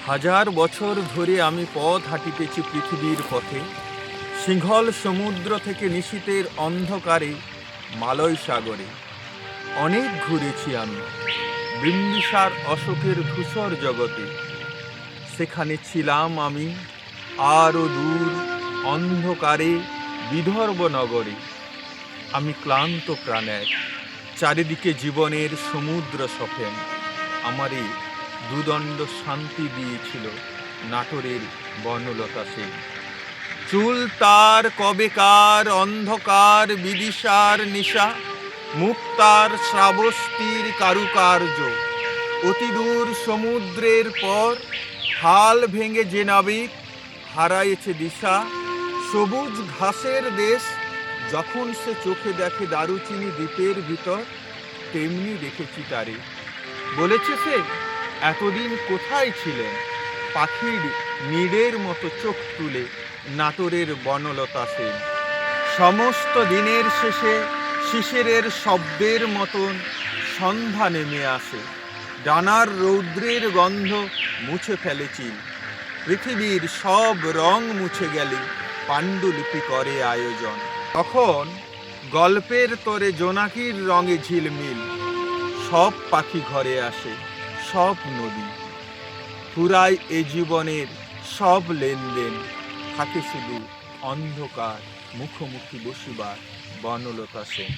হাজার বছর ধরে আমি পথ হাঁটিতেছি পৃথিবীর পথে, সিংহল সমুদ্র থেকে নিশীথের অন্ধকারে মালয় সাগরে। অনেক ঘুরেছি আমি বিম্বিসার অশোকের ধূসর জগতে। সেখানে ছিলাম আমি আরও দূর অন্ধকারে বিদর্ভ নগরে। আমি ক্লান্ত প্রাণের, চারিদিকে জীবনের সমুদ্র সফেন। আমারে দুদণ্ড শান্তি দিয়েছিল নাটোরের বনলতা সেন। চুল তার কবেকার অন্ধকার বিদিশার নিশা, মুক্তার শ্রাবস্তির কারুকার্য। অতিদূর সমুদ্রের পর হাল ভেঙে যে নাবিক হারায়েছে দিশা, সবুজ ঘাসের দেশ যখন সে চোখে দেখে দারুচিনি দ্বীপের ভিতর, তেমনি দেখেছি তারে। বলেছে সে, এতদিন কোথায় ছিলেন? পাখির নীড়ের মতো চোখ তুলে নাটোরের বনলতা সেন। সমস্ত দিনের শেষে শিশিরের শব্দের মতন সন্ধ্যা নেমে আসে। ডানার রৌদ্রের গন্ধ মুছে ফেলেছি, পৃথিবীর সব রং মুছে গেলে পাণ্ডুলিপি করে আয়োজন। তখন গল্পের তরে জোনাকির রঙে ঝিলমিল, সব পাখি ঘরে আসে, সব নদী ফুরায় এ জীবনের সব লেনদেন। থাকে শুধু অন্ধকার মুখোমুখি বসিবার বনলতা সেন।